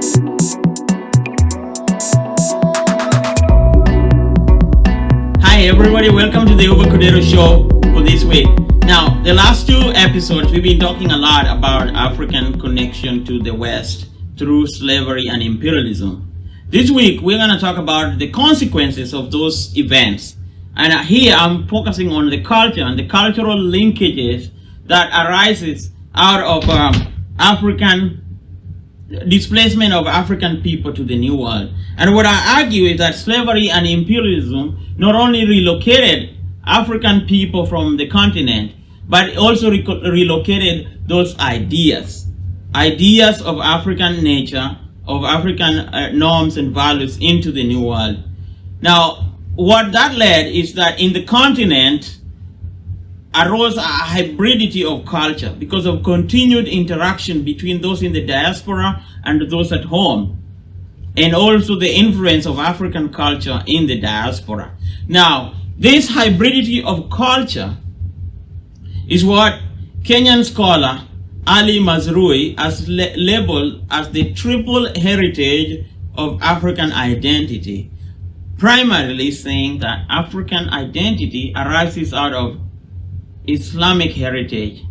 Hi everybody, welcome to the Ubba Kodero Show for this week. Now, the last two episodes, we've been talking a lot about African connection to the West through slavery and imperialism. This week, we're going to talk about the consequences of those events. And here, I'm focusing on the culture and the cultural linkages that arises out of African displacement of African people to the New World. And what I argue is that slavery and imperialism not only relocated African people from the continent, but also relocated those ideas of African nature, of African norms and values into the New World. Now, what that led is that in the continent arose a hybridity of culture because of continued interaction between those in the diaspora and those at home, and also the influence of African culture in the diaspora. Now, this hybridity of culture is what Kenyan scholar Ali Mazrui has labeled as the triple heritage of African identity, primarily saying that African identity arises out of Islamic heritage,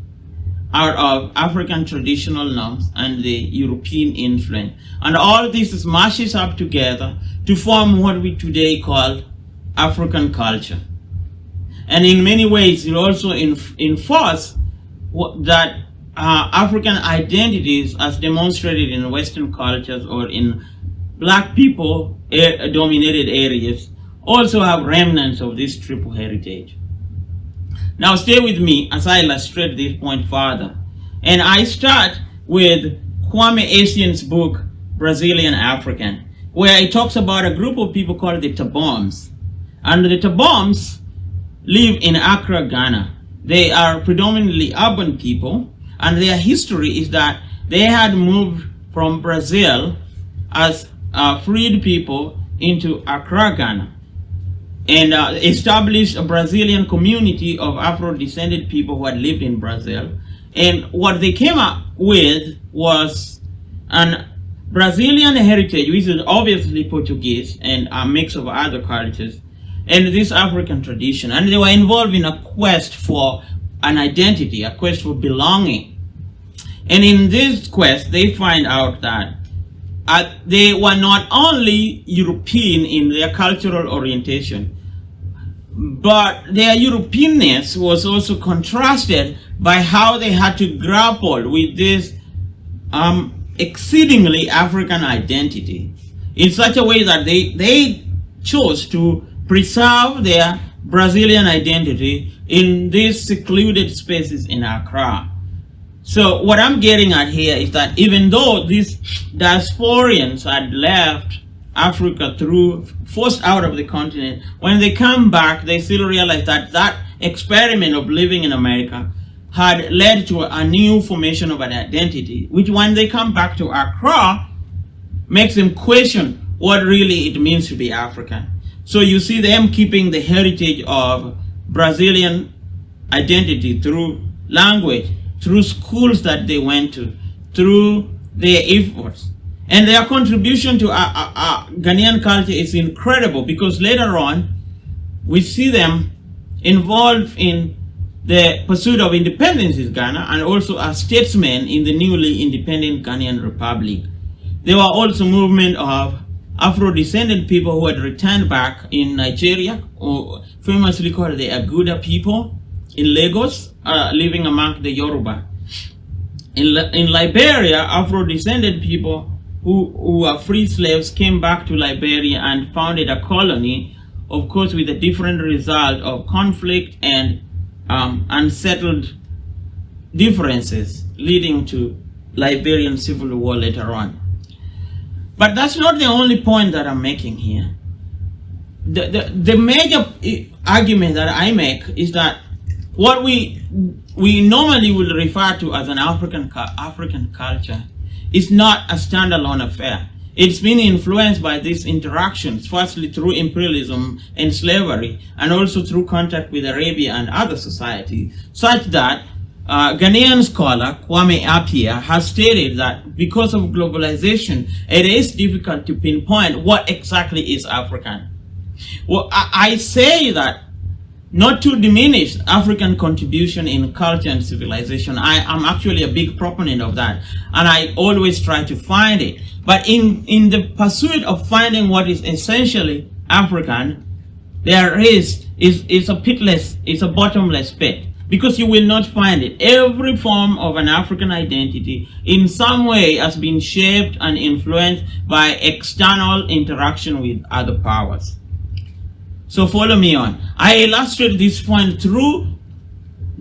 out of African traditional norms and the European influence. And all this smashes up together to form what we today call African culture. And in many ways, it also enforces that African identities, as demonstrated in Western cultures or in Black people dominated areas, also have remnants of this triple heritage. Now stay with me as I illustrate this point further. And I start with Kwame Asian's book, Brazilian African, where he talks about a group of people called the Taboms. And the Taboms live in Accra, Ghana. They are predominantly urban people, and their history is that they had moved from Brazil as freed people into Accra, Ghana, and established a Brazilian community of Afro-descended people who had lived in Brazil. And what they came up with was an Brazilian heritage, which is obviously Portuguese and a mix of other cultures, and this African tradition. And they were involved in a quest for an identity, a quest for belonging. And in this quest, they find out that they were not only European in their cultural orientation, but their Europeanness was also contrasted by how they had to grapple with this exceedingly African identity in such a way that they chose to preserve their Brazilian identity in these secluded spaces in Accra. So what I'm getting at here is that even though these diasporians had left Africa forced out of the continent, when they come back, they still realize that that experiment of living in America had led to a new formation of an identity, which when they come back to Accra, makes them question what really it means to be African. So you see them keeping the heritage of Brazilian identity through language, through schools that they went to, through their efforts. And their contribution to Ghanaian culture is incredible, because later on, we see them involved in the pursuit of independence in Ghana and also as statesmen in the newly independent Ghanaian Republic. There were also movement of Afro-descended people who had returned back in Nigeria, or famously called the Aguda people in Lagos, living among the Yoruba. In Liberia, Afro-descended people who were free slaves came back to Liberia and founded a colony, of course with a different result of conflict and unsettled differences, leading to Liberian civil war later on. But that's not the only point that I'm making here. The major argument that I make is that what we normally will refer to as an African culture is not a standalone affair. It's been influenced by these interactions, firstly through imperialism and slavery, and also through contact with Arabia and other societies, such that Ghanaian scholar Kwame Appiah has stated that because of globalization, it is difficult to pinpoint what exactly is African. Well, I say that not to diminish African contribution in culture and civilization. I am actually a big proponent of that, and I always try to find it. But in the pursuit of finding what is essentially African, there is a pitless, it's a bottomless pit, because you will not find it. Every form of an African identity in some way has been shaped and influenced by external interaction with other powers. So follow me on. I illustrate this point through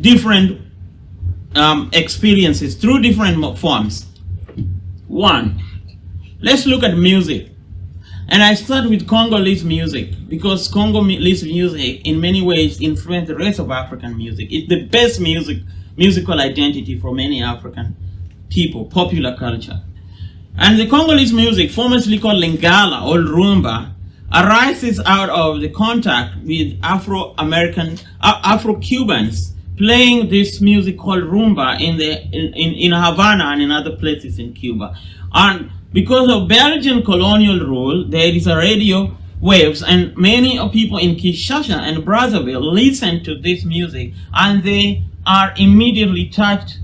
different experiences, through different forms. One, let's look at music. And I start with Congolese music, because Congolese music in many ways influenced the rest of African music. It's the best musical identity for many African people, popular culture. And the Congolese music, formerly called Lingala or Rumba, arises out of the contact with Afro-Cubans playing this music called rumba in Havana and in other places in Cuba. And because of Belgian colonial rule, there is a radio waves, and many people in Kinshasa and Brazzaville listen to this music, and they are immediately touched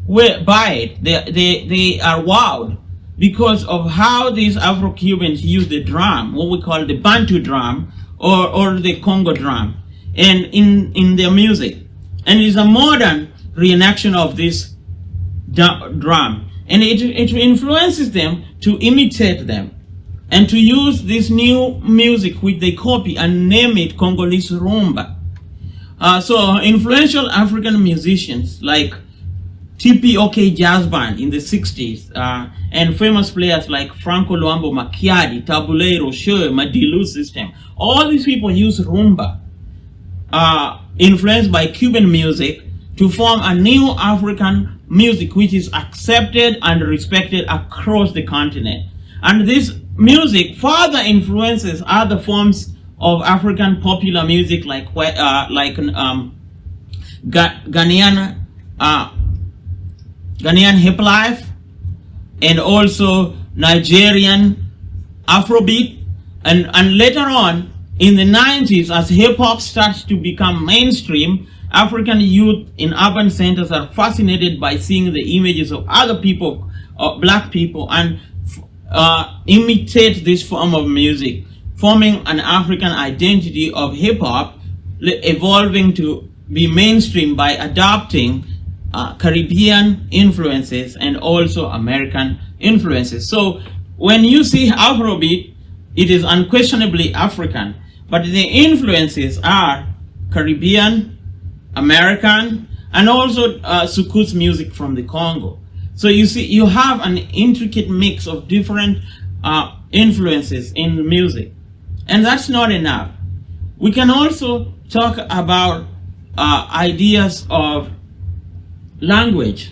by it. They are wowed because of how these Afro-Cubans use the drum, what we call the Bantu drum or the Congo drum, and in their music. And it's a modern reenaction of this drum. And it influences them to imitate them and to use this new music which they copy and name it Congolese rumba. So influential African musicians like TPOK Jazz Band in the 60s, and famous players like Franco Luambo Macchiadi, Tabule Rocher, Madilu System. All these people use rumba, influenced by Cuban music, to form a new African music which is accepted and respected across the continent. And this music further influences other forms of African popular music like Ghanaian hip life, and also Nigerian Afrobeat, and later on in the 90s, as hip hop starts to become mainstream, African youth in urban centers are fascinated by seeing the images of other people, black people, and imitate this form of music, forming an African identity of hip hop, evolving to be mainstream by adopting Caribbean influences and also American influences. So when you see Afrobeat, it is unquestionably African, but the influences are Caribbean, American, and also Soukous music from the Congo. So you see, you have an intricate mix of different influences in music. And that's not enough. We can also talk about ideas of language.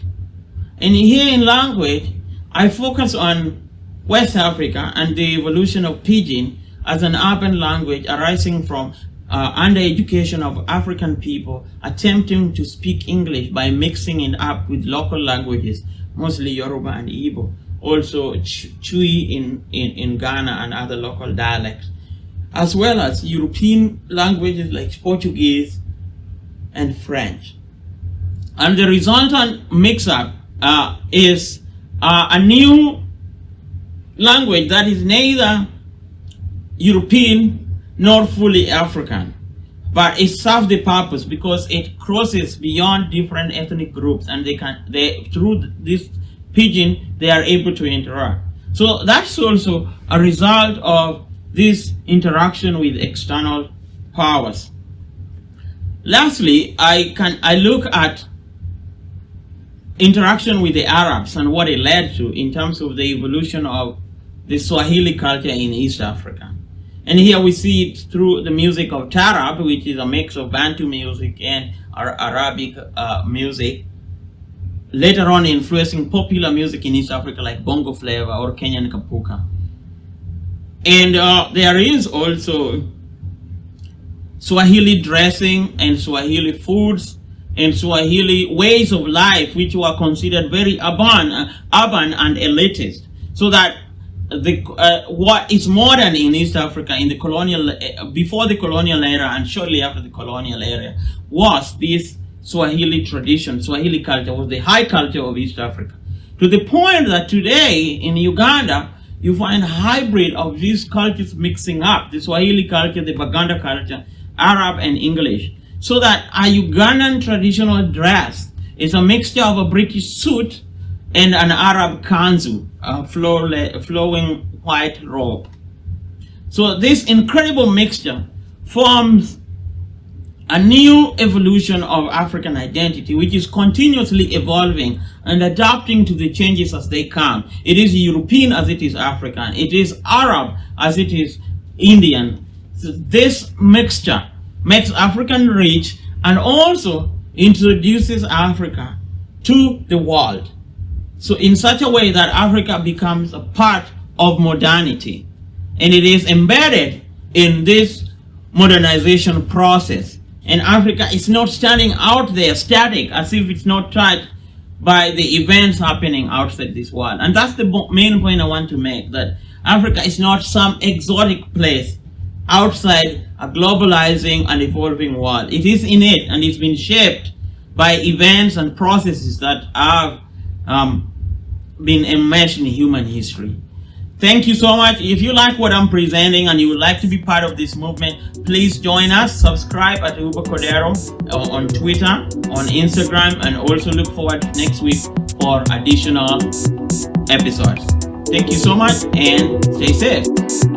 And here in language, I focus on West Africa and the evolution of Pidgin as an urban language arising from under-education of African people attempting to speak English by mixing it up with local languages, mostly Yoruba and Igbo, also Chui in Ghana and other local dialects, as well as European languages like Portuguese and French. And the resultant mix-up is a new language that is neither European nor fully African, but it serves the purpose because it crosses beyond different ethnic groups, and through this pidgin they are able to interact. So that's also a result of this interaction with external powers. Lastly, I look at interaction with the Arabs and what it led to in terms of the evolution of the Swahili culture in East Africa. And here we see it through the music of Tarab, which is a mix of Bantu music and Arabic music, later on influencing popular music in East Africa like Bongo Flava or Kenyan Kapuka. And there is also Swahili dressing and Swahili foods and Swahili ways of life, which were considered very urban and elitist. So that what is modern in East Africa in the colonial, before the colonial era and shortly after the colonial era, was this Swahili tradition. Swahili culture was the high culture of East Africa. To the point that today in Uganda, you find a hybrid of these cultures mixing up, the Swahili culture, the Baganda culture, Arab and English. So that a Ugandan traditional dress is a mixture of a British suit and an Arab kanzu, a flowing white robe. So this incredible mixture forms a new evolution of African identity, which is continuously evolving and adapting to the changes as they come. It is European as it is African. It is Arab as it is Indian. So this mixture makes African rich and also introduces Africa to the world. So in such a way that Africa becomes a part of modernity. And it is embedded in this modernization process. And Africa is not standing out there static as if it's not touched by the events happening outside this world. And that's the main point I want to make, that Africa is not some exotic place outside a globalizing and evolving world. It is in it, and it's been shaped by events and processes that have been enmeshed in human history. Thank you so much. If you like what I'm presenting and you would like to be part of this movement, please join us. Subscribe at Ubba Kodero on Twitter, on Instagram, and also look forward to next week for additional episodes. Thank you so much and stay safe.